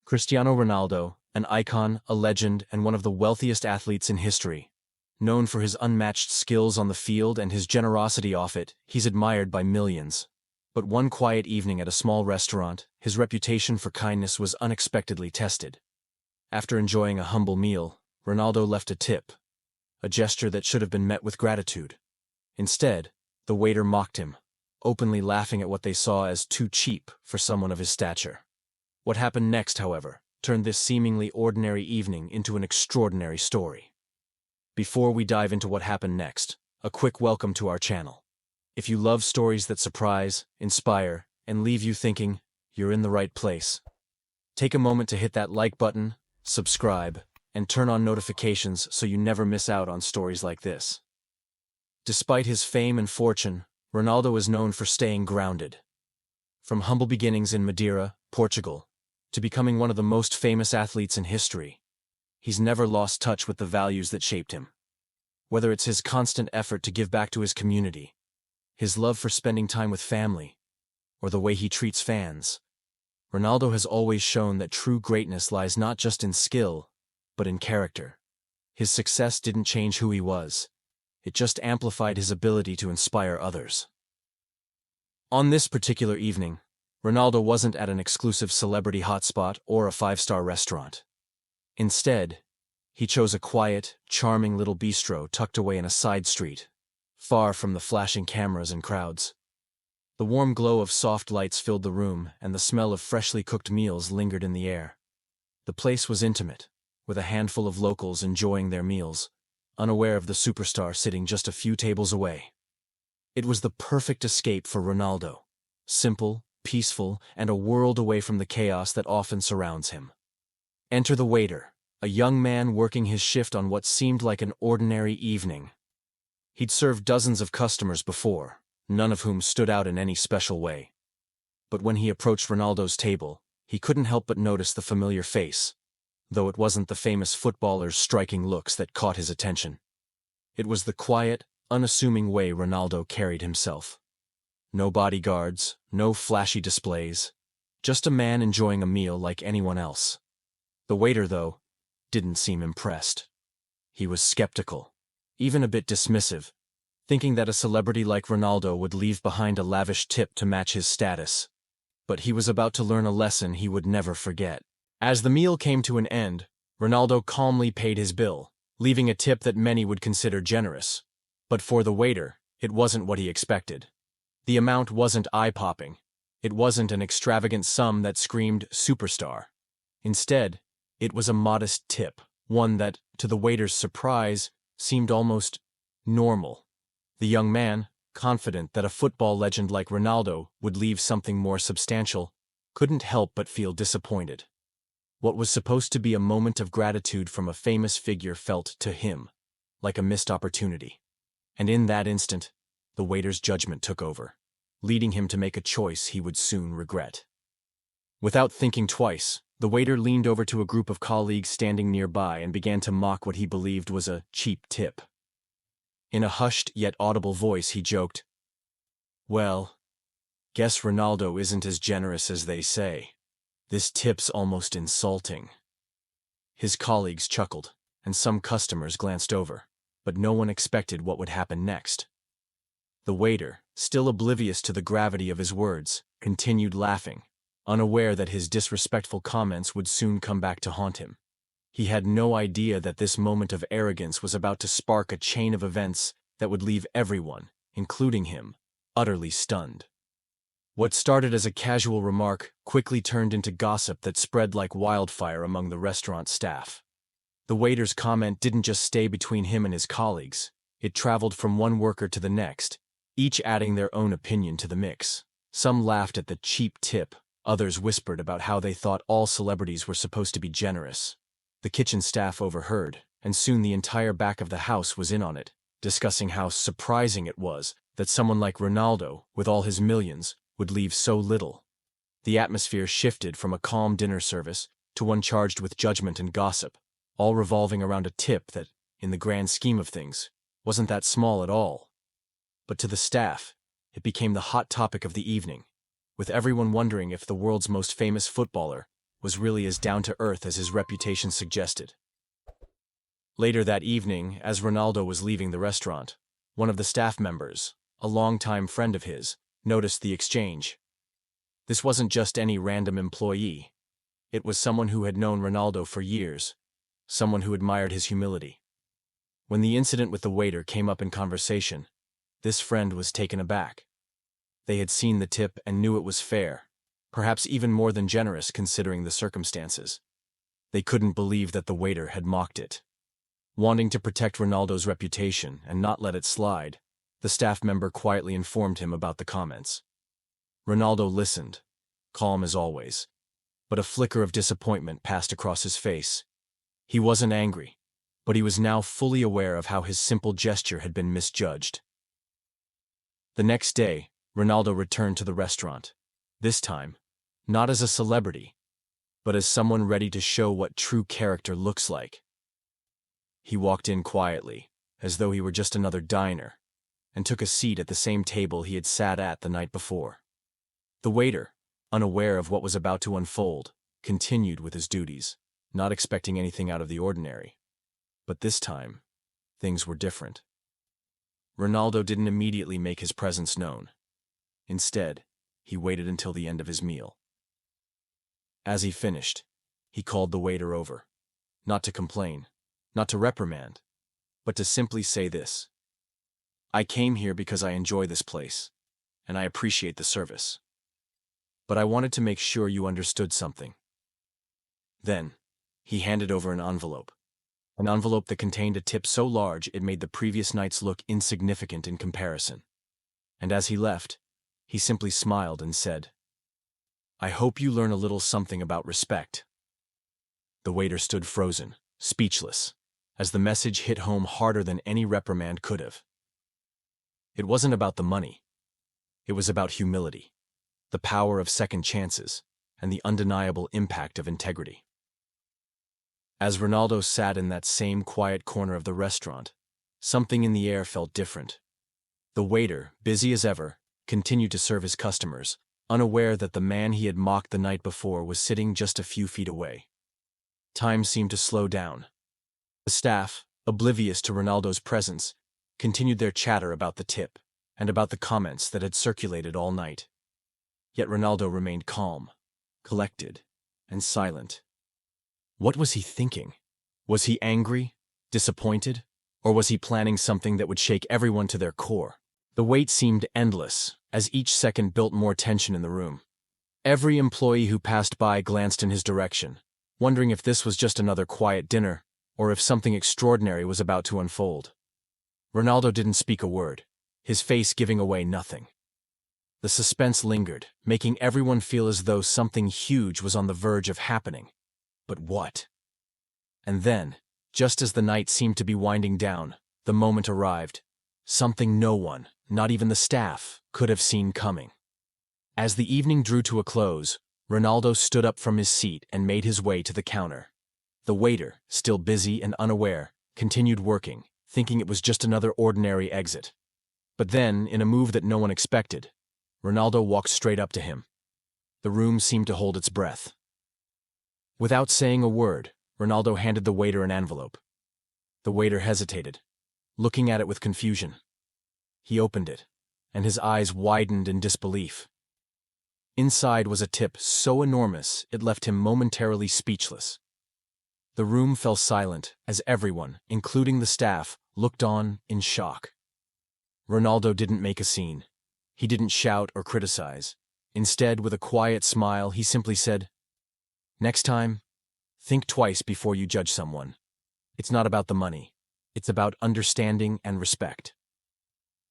Cristiano Ronaldo, an icon, a legend, and one of the wealthiest athletes in history. Known for his unmatched skills on the field and his generosity off it, he's admired by millions. But one quiet evening at a small restaurant, his reputation for kindness was unexpectedly tested. After enjoying a humble meal, Ronaldo left a tip, a gesture that should have been met with gratitude. Instead, the waiter mocked him, openly laughing at what they saw as too cheap for someone of his stature. What happened next, however, turned this seemingly ordinary evening into an extraordinary story. Before we dive into what happened next, a quick welcome to our channel. If you love stories that surprise, inspire, and leave you thinking, you're in the right place. Take a moment to hit that like button, subscribe, and turn on notifications so you never miss out on stories like this. Despite his fame and fortune, Ronaldo is known for staying grounded. From humble beginnings in Madeira, Portugal, to becoming one of the most famous athletes in history, he's never lost touch with the values that shaped him. Whether it's his constant effort to give back to his community, his love for spending time with family, or the way he treats fans, Ronaldo has always shown that true greatness lies not just in skill, but in character. His success didn't change who he was. It just amplified his ability to inspire others. On this particular evening, Ronaldo wasn't at an exclusive celebrity hotspot or a five-star restaurant. Instead, he chose a quiet, charming little bistro tucked away in a side street, far from the flashing cameras and crowds. The warm glow of soft lights filled the room, and the smell of freshly cooked meals lingered in the air. The place was intimate, with a handful of locals enjoying their meals, unaware of the superstar sitting just a few tables away. It was the perfect escape for Ronaldo, simple, peaceful, and a world away from the chaos that often surrounds him. Enter the waiter, a young man working his shift on what seemed like an ordinary evening. He'd served dozens of customers before, none of whom stood out in any special way. But when he approached Ronaldo's table, he couldn't help but notice the familiar face, though it wasn't the famous footballer's striking looks that caught his attention. It was the quiet, unassuming way Ronaldo carried himself. No bodyguards, no flashy displays, just a man enjoying a meal like anyone else. The waiter, though, didn't seem impressed. He was skeptical, even a bit dismissive, thinking that a celebrity like Ronaldo would leave behind a lavish tip to match his status. But he was about to learn a lesson he would never forget. As the meal came to an end, Ronaldo calmly paid his bill, leaving a tip that many would consider generous. But for the waiter, it wasn't what he expected. The amount wasn't eye-popping. It wasn't an extravagant sum that screamed superstar. Instead, it was a modest tip, one that, to the waiter's surprise, seemed almost normal. The young man, confident that a football legend like Ronaldo would leave something more substantial, couldn't help but feel disappointed. What was supposed to be a moment of gratitude from a famous figure felt to him like a missed opportunity. And in that instant, the waiter's judgment took over, leading him to make a choice he would soon regret. Without thinking twice, the waiter leaned over to a group of colleagues standing nearby and began to mock what he believed was a cheap tip. In a hushed yet audible voice, he joked, "Well, guess Ronaldo isn't as generous as they say. This tip's almost insulting." His colleagues chuckled, and some customers glanced over, but no one expected what would happen next. The waiter, still oblivious to the gravity of his words, continued laughing, unaware that his disrespectful comments would soon come back to haunt him. He had no idea that this moment of arrogance was about to spark a chain of events that would leave everyone, including him, utterly stunned. What started as a casual remark quickly turned into gossip that spread like wildfire among the restaurant staff. The waiter's comment didn't just stay between him and his colleagues. It traveled from one worker to the next, each adding their own opinion to the mix. Some laughed at the cheap tip, others whispered about how they thought all celebrities were supposed to be generous. The kitchen staff overheard, and soon the entire back of the house was in on it, discussing how surprising it was that someone like Ronaldo, with all his millions, would leave so little. The atmosphere shifted from a calm dinner service to one charged with judgment and gossip, all revolving around a tip that, in the grand scheme of things, wasn't that small at all. But to the staff, it became the hot topic of the evening, with everyone wondering if the world's most famous footballer was really as down-to-earth as his reputation suggested. Later that evening, as Ronaldo was leaving the restaurant, one of the staff members, a longtime friend of his, noticed the exchange. This wasn't just any random employee. It was someone who had known Ronaldo for years, someone who admired his humility. When the incident with the waiter came up in conversation, this friend was taken aback. They had seen the tip and knew it was fair, perhaps even more than generous considering the circumstances. They couldn't believe that the waiter had mocked it. Wanting to protect Ronaldo's reputation and not let it slide, the staff member quietly informed him about the comments. Ronaldo listened, calm as always, but a flicker of disappointment passed across his face. He wasn't angry, but he was now fully aware of how his simple gesture had been misjudged. The next day, Ronaldo returned to the restaurant, this time, not as a celebrity, but as someone ready to show what true character looks like. He walked in quietly, as though he were just another diner, and took a seat at the same table he had sat at the night before. The waiter, unaware of what was about to unfold, continued with his duties, not expecting anything out of the ordinary. But this time, things were different. Ronaldo didn't immediately make his presence known. Instead, he waited until the end of his meal. As he finished, he called the waiter over, not to complain, not to reprimand, but to simply say this: "I came here because I enjoy this place, and I appreciate the service. But I wanted to make sure you understood something." Then, he handed over an envelope that contained a tip so large it made the previous night's look insignificant in comparison. And as he left, he simply smiled and said, "I hope you learn a little something about respect." The waiter stood frozen, speechless, as the message hit home harder than any reprimand could have. It wasn't about the money. It was about humility, the power of second chances, and the undeniable impact of integrity. As Ronaldo sat in that same quiet corner of the restaurant, something in the air felt different. The waiter, busy as ever, continued to serve his customers, unaware that the man he had mocked the night before was sitting just a few feet away. Time seemed to slow down. The staff, oblivious to Ronaldo's presence, continued their chatter about the tip and about the comments that had circulated all night. Yet Ronaldo remained calm, collected, and silent. What was he thinking? Was he angry, disappointed, or was he planning something that would shake everyone to their core? The wait seemed endless, as each second built more tension in the room. Every employee who passed by glanced in his direction, wondering if this was just another quiet dinner, or if something extraordinary was about to unfold. Ronaldo didn't speak a word, his face giving away nothing. The suspense lingered, making everyone feel as though something huge was on the verge of happening. But what? And then, just as the night seemed to be winding down, the moment arrived. Something no one, not even the staff, could have seen coming. As the evening drew to a close, Ronaldo stood up from his seat and made his way to the counter. The waiter, still busy and unaware, continued working, thinking it was just another ordinary exit. But then, in a move that no one expected, Ronaldo walked straight up to him. The room seemed to hold its breath. Without saying a word, Ronaldo handed the waiter an envelope. The waiter hesitated, looking at it with confusion. He opened it, and his eyes widened in disbelief. Inside was a tip so enormous it left him momentarily speechless. The room fell silent as everyone, including the staff, looked on in shock. Ronaldo didn't make a scene. He didn't shout or criticize. Instead, with a quiet smile, he simply said, "Next time, think twice before you judge someone. It's not about the money. It's about understanding and respect."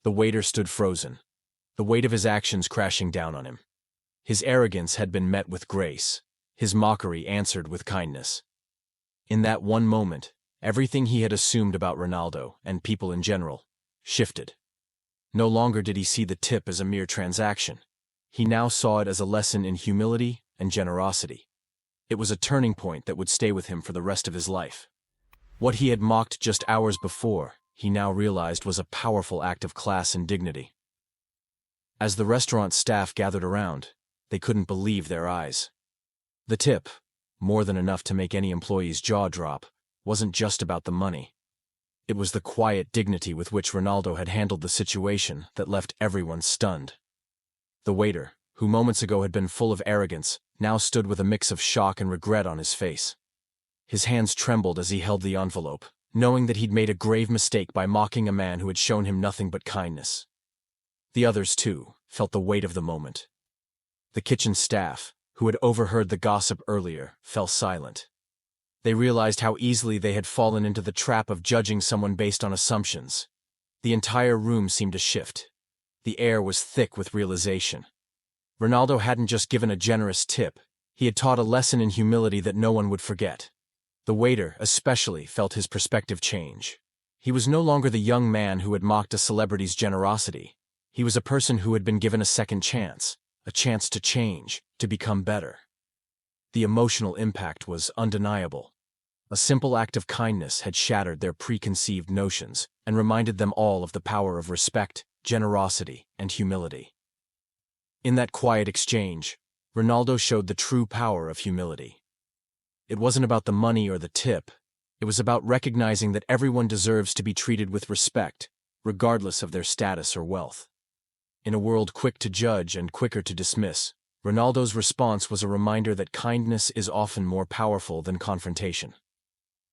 The waiter stood frozen, the weight of his actions crashing down on him. His arrogance had been met with grace, his mockery answered with kindness. In that one moment, everything he had assumed about Ronaldo, and people in general, shifted. No longer did he see the tip as a mere transaction. He now saw it as a lesson in humility and generosity. It was a turning point that would stay with him for the rest of his life. What he had mocked just hours before, he now realized was a powerful act of class and dignity. As the restaurant staff gathered around, they couldn't believe their eyes. The tip, more than enough to make any employee's jaw drop, wasn't just about the money. It was the quiet dignity with which Ronaldo had handled the situation that left everyone stunned. The waiter, who moments ago had been full of arrogance, now stood with a mix of shock and regret on his face. His hands trembled as he held the envelope, knowing that he'd made a grave mistake by mocking a man who had shown him nothing but kindness. The others, too, felt the weight of the moment. The kitchen staff, who had overheard the gossip earlier, fell silent. They realized how easily they had fallen into the trap of judging someone based on assumptions. The entire room seemed to shift. The air was thick with realization. Ronaldo hadn't just given a generous tip, he had taught a lesson in humility that no one would forget. The waiter, especially, felt his perspective change. He was no longer the young man who had mocked a celebrity's generosity. He was a person who had been given a second chance, a chance to change, to become better. The emotional impact was undeniable. A simple act of kindness had shattered their preconceived notions and reminded them all of the power of respect, generosity, and humility. In that quiet exchange, Ronaldo showed the true power of humility. It wasn't about the money or the tip. It was about recognizing that everyone deserves to be treated with respect, regardless of their status or wealth. In a world quick to judge and quicker to dismiss, Ronaldo's response was a reminder that kindness is often more powerful than confrontation.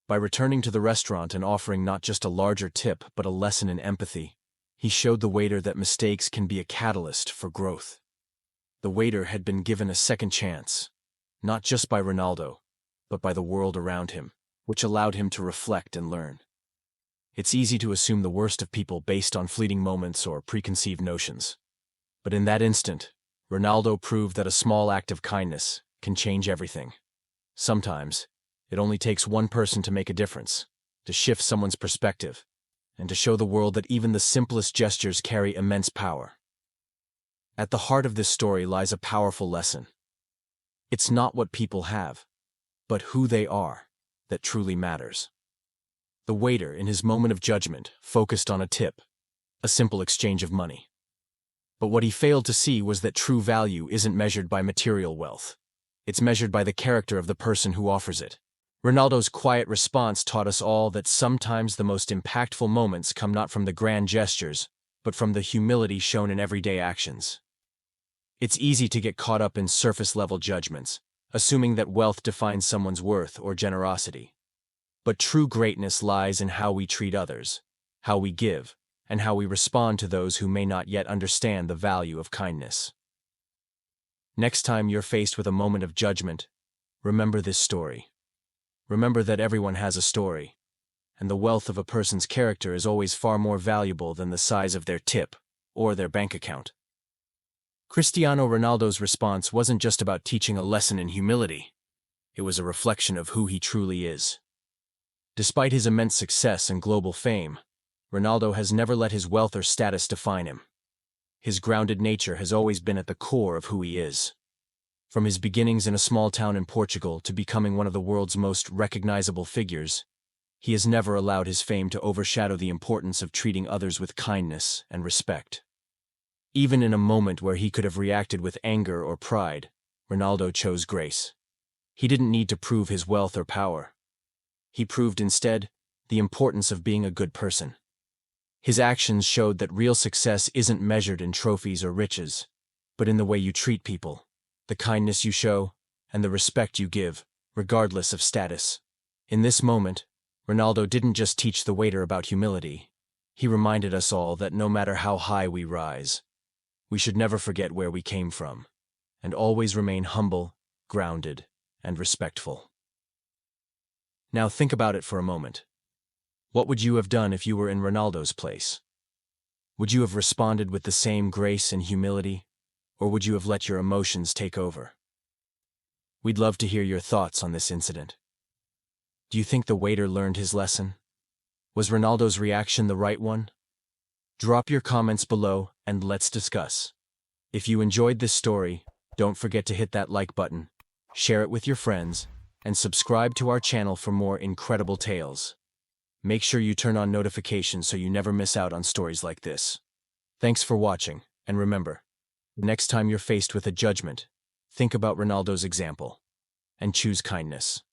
By returning to the restaurant and offering not just a larger tip but a lesson in empathy, he showed the waiter that mistakes can be a catalyst for growth. The waiter had been given a second chance, not just by Ronaldo, but by the world around him, which allowed him to reflect and learn. It's easy to assume the worst of people based on fleeting moments or preconceived notions. But in that instant, Ronaldo proved that a small act of kindness can change everything. Sometimes, it only takes one person to make a difference, to shift someone's perspective, and to show the world that even the simplest gestures carry immense power. At the heart of this story lies a powerful lesson. It's not what people have, but who they are, that truly matters. The waiter, in his moment of judgment, focused on a tip, a simple exchange of money. But what he failed to see was that true value isn't measured by material wealth. It's measured by the character of the person who offers it. Ronaldo's quiet response taught us all that sometimes the most impactful moments come not from the grand gestures, but from the humility shown in everyday actions. It's easy to get caught up in surface-level judgments, assuming that wealth defines someone's worth or generosity. But true greatness lies in how we treat others, how we give, and how we respond to those who may not yet understand the value of kindness. Next time you're faced with a moment of judgment, remember this story. Remember that everyone has a story, and the wealth of a person's character is always far more valuable than the size of their tip or their bank account. Cristiano Ronaldo's response wasn't just about teaching a lesson in humility. It was a reflection of who he truly is. Despite his immense success and global fame, Ronaldo has never let his wealth or status define him. His grounded nature has always been at the core of who he is. From his beginnings in a small town in Portugal to becoming one of the world's most recognizable figures, he has never allowed his fame to overshadow the importance of treating others with kindness and respect. Even in a moment where he could have reacted with anger or pride, Ronaldo chose grace. He didn't need to prove his wealth or power. He proved instead the importance of being a good person. His actions showed that real success isn't measured in trophies or riches, but in the way you treat people, the kindness you show, and the respect you give, regardless of status. In this moment, Ronaldo didn't just teach the waiter about humility. He reminded us all that no matter how high we rise, we should never forget where we came from, and always remain humble, grounded, and respectful. Now think about it for a moment. What would you have done if you were in Ronaldo's place? Would you have responded with the same grace and humility, or would you have let your emotions take over? We'd love to hear your thoughts on this incident. Do you think the waiter learned his lesson? Was Ronaldo's reaction the right one? Drop your comments below and let's discuss. If you enjoyed this story, don't forget to hit that like button, share it with your friends, and subscribe to our channel for more incredible tales. Make sure you turn on notifications so you never miss out on stories like this. Thanks for watching, and remember, next time you're faced with a judgment, think about Ronaldo's example. and choose kindness.